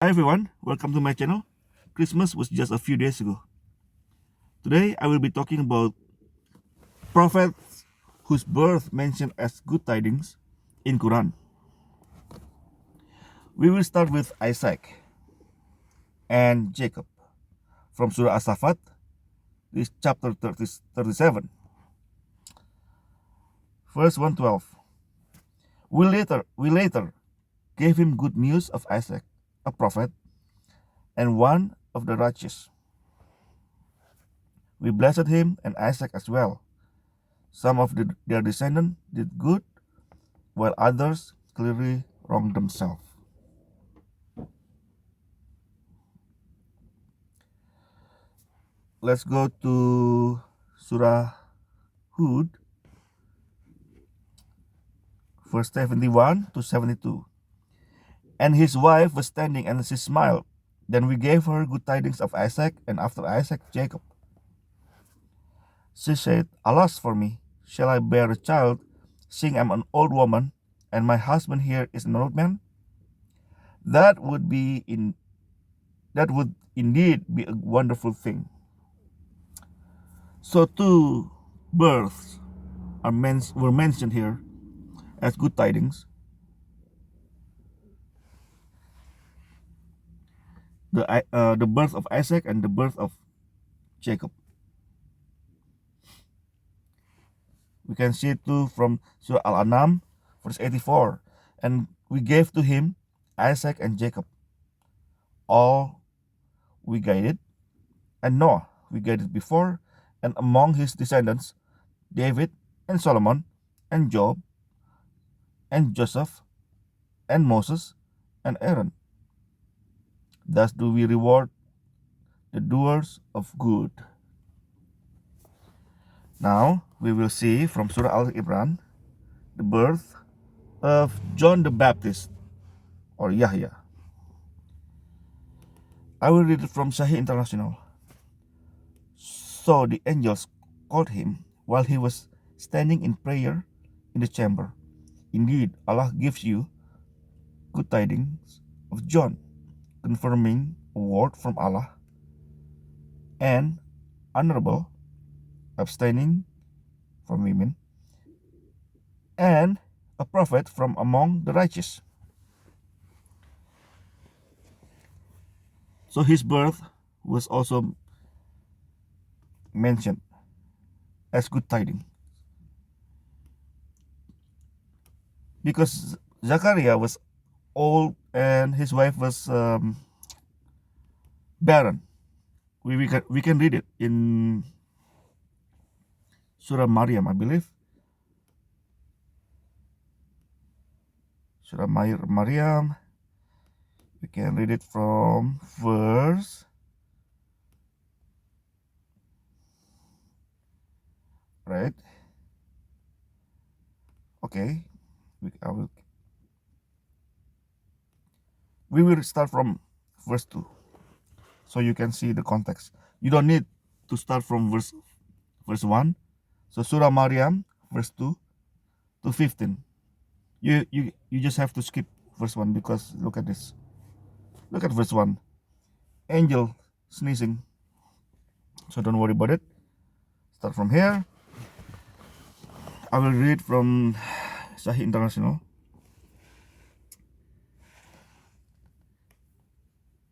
Hi everyone, welcome to my channel. Christmas was just a few days ago. Today I will be talking about prophets whose birth mentioned as good tidings in Quran. We will start with Isaac and Jacob from Surah As-Safat, this chapter 37, verse 112. We later gave him good news of Isaac, a prophet, and one of the righteous. We blessed him and Isaac as well. Some of their descendants did good, while others clearly wronged themselves. Let's go to Surah Hud, verse 71 to 72. And his wife was standing, and she smiled. Then we gave her good tidings of Isaac, and after Isaac, Jacob. She said, Alas for me, shall I bear a child, seeing I'm an old woman, and my husband here is an old man? That would indeed be a wonderful thing. So two births were mentioned here as good tidings. The birth of Isaac and the birth of Jacob. We can see it too from Surah Al-An'am, verse 84. And we gave to him Isaac and Jacob. All we guided, and Noah we guided before, and among his descendants, David and Solomon and Job and Joseph and Moses and Aaron. Thus do we reward the doers of good. Now we will see from Surah Al-Imran the birth of John the Baptist, or Yahya. I will read it from Sahih International. So the angels called him while he was standing in prayer in the chamber. Indeed, Allah gives you good tidings of John, confirming a word from Allah, and honorable, abstaining from women, and a prophet from among the righteous. So his birth was also mentioned as good tidings, because Zachariah was old and his wife was barren. We can read it in Surah Maryam, I believe. Surah Maryam. We can read it from verse, right? Okay, we will start from verse 2, so you can see the context. You don't need to start from verse 1. So Surah Maryam, verse 2 to 15. You just have to skip verse 1, because look at this. Look at verse 1. Angel sneezing. So don't worry about it. Start from here. I will read from Sahih International.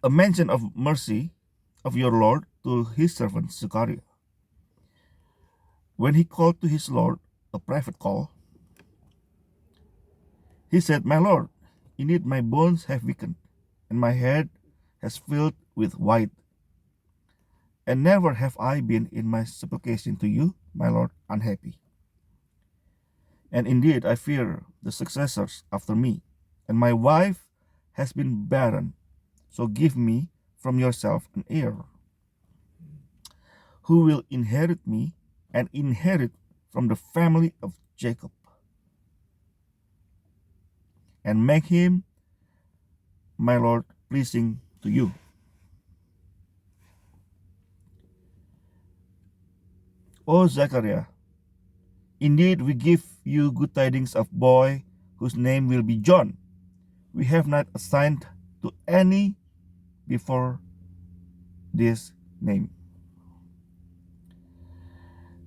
A mention of mercy of your Lord to his servant Zechariah. When he called to his Lord a private call, he said, My Lord, indeed my bones have weakened, and my head has filled with white. And never have I been in my supplication to you, my Lord, unhappy. And indeed I fear the successors after me, and my wife has been barren. So give me from yourself an heir, who will inherit me and inherit from the family of Jacob, and make him, my Lord, pleasing to you. O Zechariah, indeed we give you good tidings of boy whose name will be John. We have not assigned to any before this name.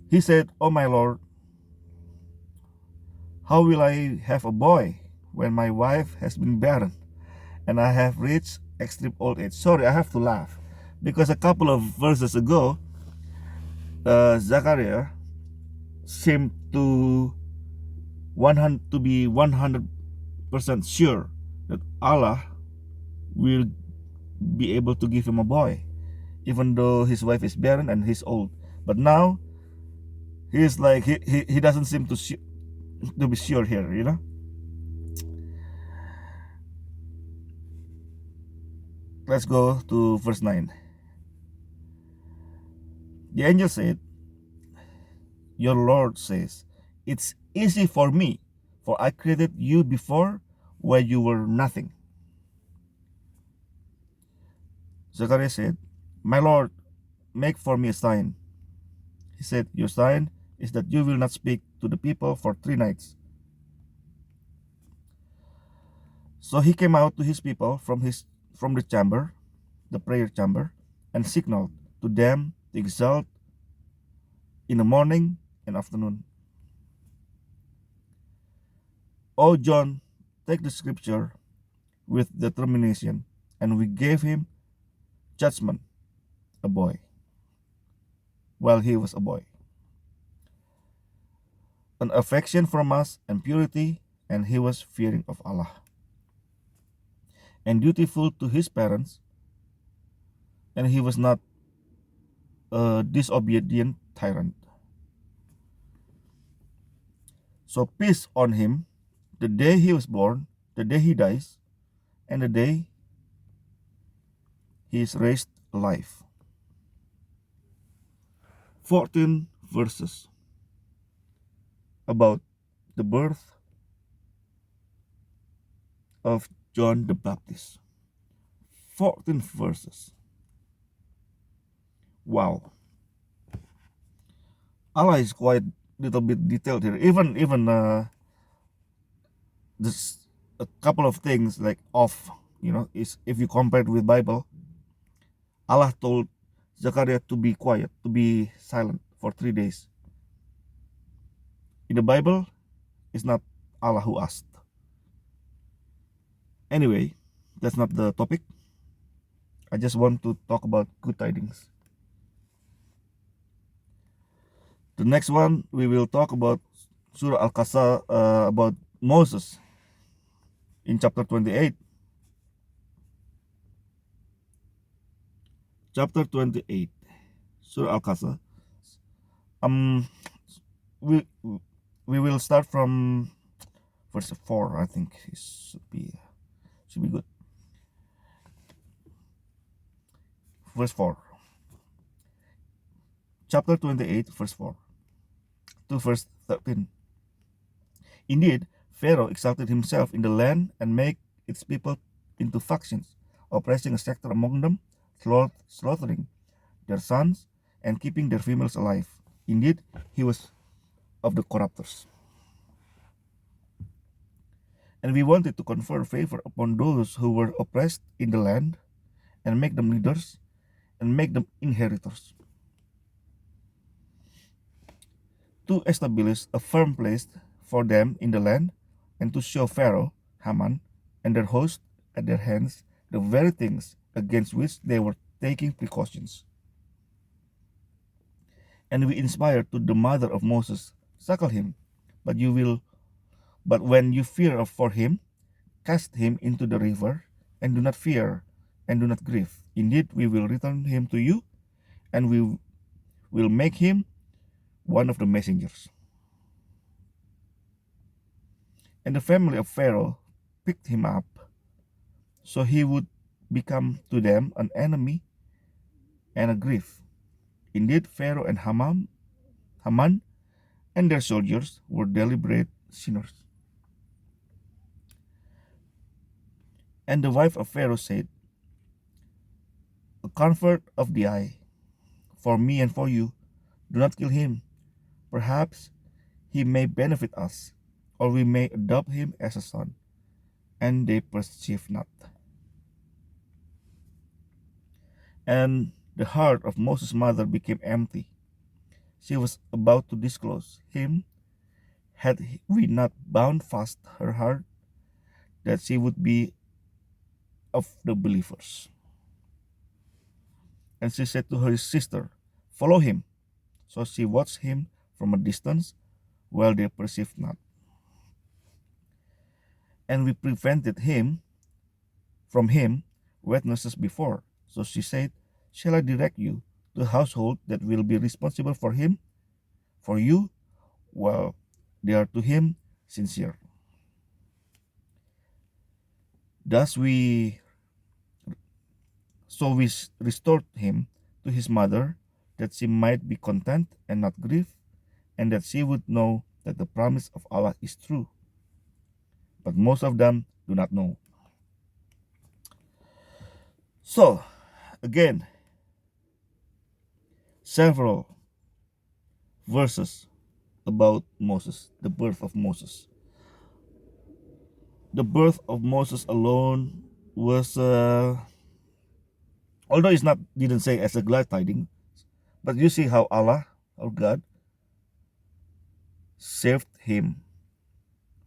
He said, "Oh my Lord, how will I have a boy when my wife has been barren and I have reached extreme old age?" Sorry, I have to laugh because a couple of verses ago, Zachariah seemed to 100% sure that Allah will be able to give him a boy, even though his wife is barren and he's old. But now he's like he doesn't seem to be sure here. Let's go to verse 9. The angel said, "Your Lord says, it's easy for me, for I created you before when you were nothing." Zechariah said, "My Lord, make for me a sign." He said, "Your sign is that you will not speak to the people for 3 nights." So he came out to his people from the chamber, the prayer chamber, and signaled to them to exalt in the morning and afternoon. "O John, take the scripture with determination," and we gave him judgment, a boy, while he was a boy, an affection from us and purity, and he was fearing of Allah, and dutiful to his parents, and he was not a disobedient tyrant. So peace on him the day he was born, the day he dies, and the day he is raised alive. 14 verses about the birth of John the Baptist. 14 verses. Wow. Allah is quite little bit detailed here. Even this a couple of things like off, is if you compare it with Bible. Allah told Zechariah to be quiet, to be silent for 3 days. In the Bible, it's not Allah who asked. Anyway, that's not the topic. I just want to talk about good tidings. The next one, we will talk about Surah Al-Qasas, about Moses in chapter 28. Chapter 28, Surah Al-Qasas. We will start from verse 4. I think it should be good. Verse 4. Chapter 28, verse 4 to verse 13. "Indeed, Pharaoh exalted himself in the land and made its people into factions, oppressing a sector among them, slaughtering their sons and keeping their females alive. Indeed, he was of the corruptors. And we wanted to confer favor upon those who were oppressed in the land, and make them leaders, and make them inheritors, to establish a firm place for them in the land, and to show Pharaoh, Haman, and their host at their hands the very things against which they were taking precautions. And we inspired to the mother of Moses, suckle him, but when you fear for him, cast him into the river, and do not fear, and do not grieve. Indeed, we will return him to you, and we will make him one of the messengers." And the family of Pharaoh picked him up, so he would become to them an enemy and a grief. Indeed, Pharaoh and Haman and their soldiers were deliberate sinners. And the wife of Pharaoh said, "A comfort of the eye, for me and for you, do not kill him. Perhaps he may benefit us, or we may adopt him as a son." And they perceived not. And the heart of Moses' mother became empty. She was about to disclose him. Had we not bound fast her heart, that she would be of the believers. And she said to her sister, "Follow him." So she watched him from a distance, while they perceived not. And we prevented him from him witnesses before. So she said, "Shall I direct you to a household that will be responsible for him, for you, while they are to him sincere?" Thus we restored him to his mother, that she might be content and not grieve, and that she would know that the promise of Allah is true. But most of them do not know. So, again, several verses about Moses, the birth of Moses. The birth of Moses alone was, although it's not didn't say as a glad tiding, but you see how Allah, our God, saved him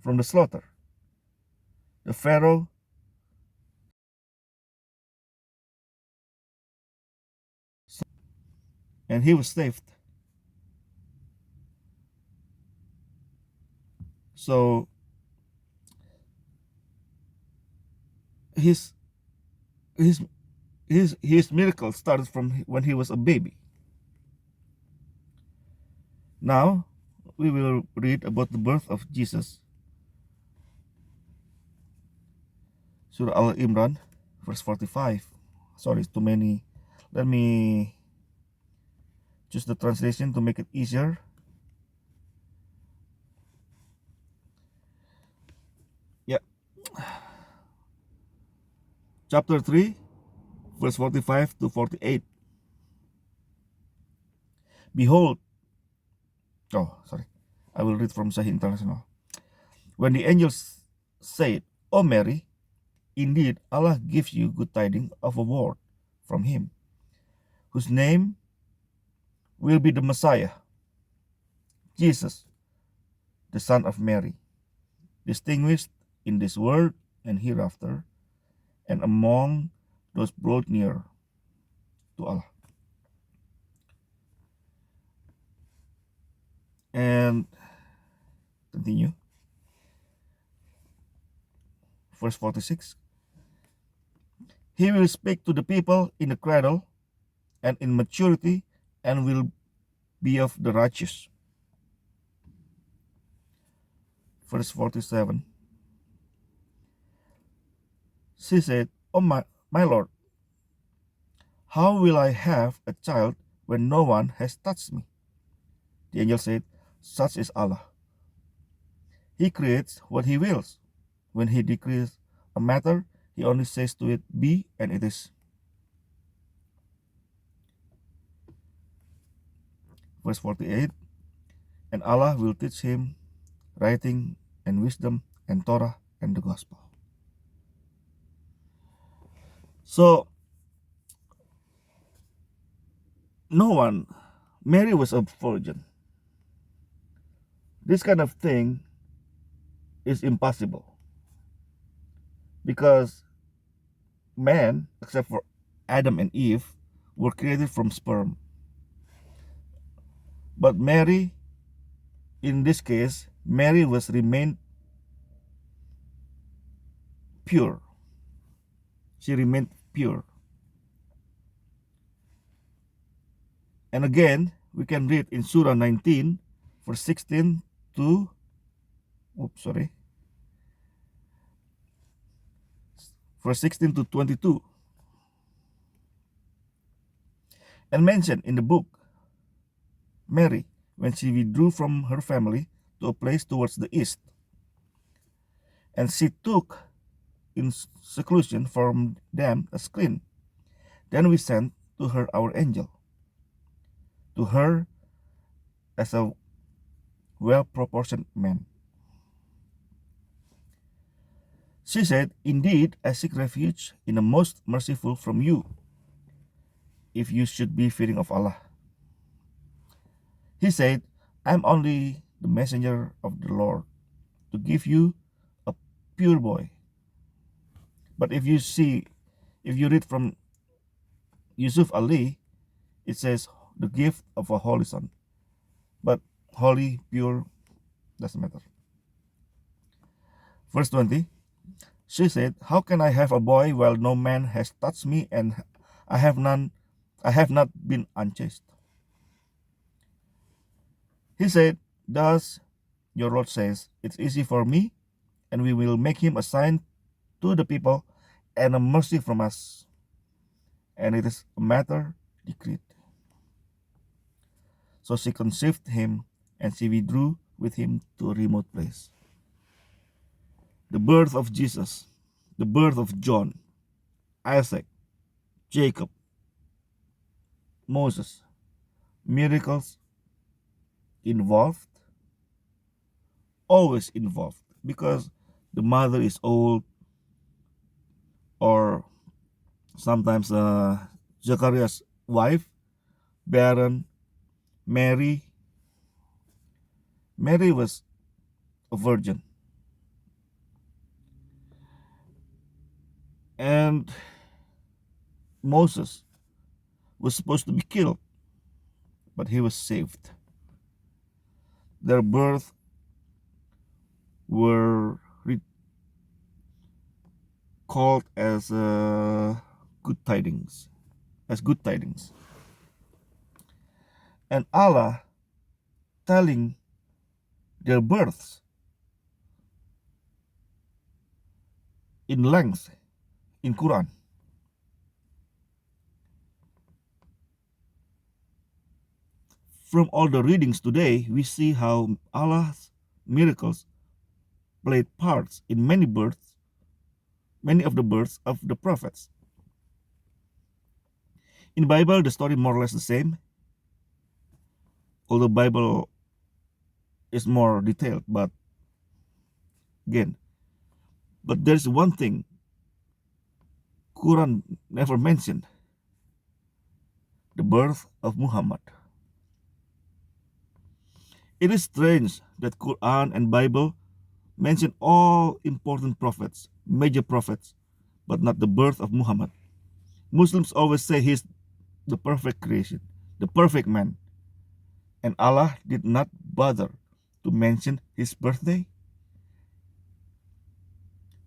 from the slaughter. The Pharaoh, and he was saved. So his his his miracle started from when he was a baby. Now we will read about the birth of Jesus. Surah Al Imran, verse 45. Sorry, it's too many. Let me choose the translation to make it easier. Yeah. Chapter 3, verse 45 to 48. Behold, oh, sorry. I will read from Sahih International. When the angels said, "O Mary, indeed Allah gives you good tidings of a word from him, whose name will be the Messiah, Jesus, the son of Mary, distinguished in this world and hereafter, and among those brought near to Allah." And continue. Verse 46. He will speak to the people in the cradle and in maturity, and will be of the righteous. Verse 47. She said, "Oh my Lord, how will I have a child when no one has touched me?" The angel said, "Such is Allah. He creates what he wills. When he decrees a matter, he only says to it, 'Be,' and it is." Verse 48. And Allah will teach him writing and wisdom and Torah and the gospel. So, no one, Mary was a virgin. This kind of thing is impossible, because man, except for Adam and Eve, were created from sperm. But Mary, in this case, Mary was remained pure. She remained pure. And again, we can read in Surah 19, verse 16 to, verse 16 to 22. And mentioned in the book, Mary, when she withdrew from her family to a place towards the east, and she took in seclusion from them a screen. Then we sent to her our angel, to her as a well-proportioned man. She said, "Indeed, I seek refuge in the most merciful from you." if you should be fearing of Allah. He said, I'm only the messenger of the Lord to give you a pure boy. But if you read from Yusuf Ali, it says the gift of a holy son. But holy, pure, doesn't matter. Verse 20, she said, how can I have a boy while no man has touched me and I have not been unchaste? He said, thus your Lord says, it's easy for me, and we will make him a sign to the people and a mercy from us. And it is a matter decreed. So she conceived him, and she withdrew with him to a remote place. The birth of Jesus, the birth of John, Isaac, Jacob, Moses, miracles involved, always involved, because the mother is old, or sometimes Zechariah's wife, barren. Mary was a virgin. And Moses was supposed to be killed, but he was saved. Their birth were called as good tidings, and Allah telling their births in length in Quran. From all the readings today, we see how Allah's miracles played parts in many of the births of the prophets. In the Bible, the story more or less the same, although Bible is more detailed, but there's one thing Quran never mentioned: the birth of Muhammad. It is strange that Quran and Bible mention all important prophets, major prophets, but not the birth of Muhammad. Muslims always say he's the perfect creation, the perfect man, and Allah did not bother to mention his birthday.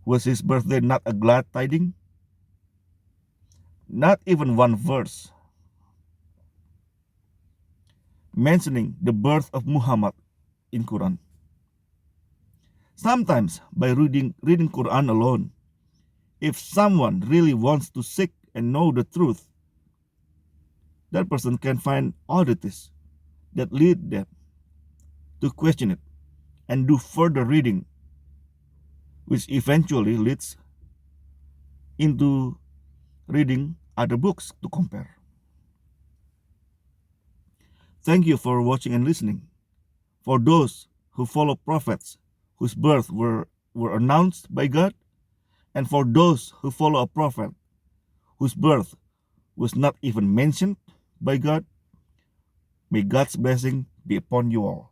Was his birthday not a glad tiding? Not even one verse mentioning the birth of Muhammad in Quran. Sometimes by reading Quran alone, if someone really wants to seek and know the truth, that person can find oddities that lead them to question it and do further reading, which eventually leads into reading other books to compare. Thank you for watching and listening. For those who follow prophets whose birth were announced by God, and for those who follow a prophet whose birth was not even mentioned by God, may God's blessing be upon you all.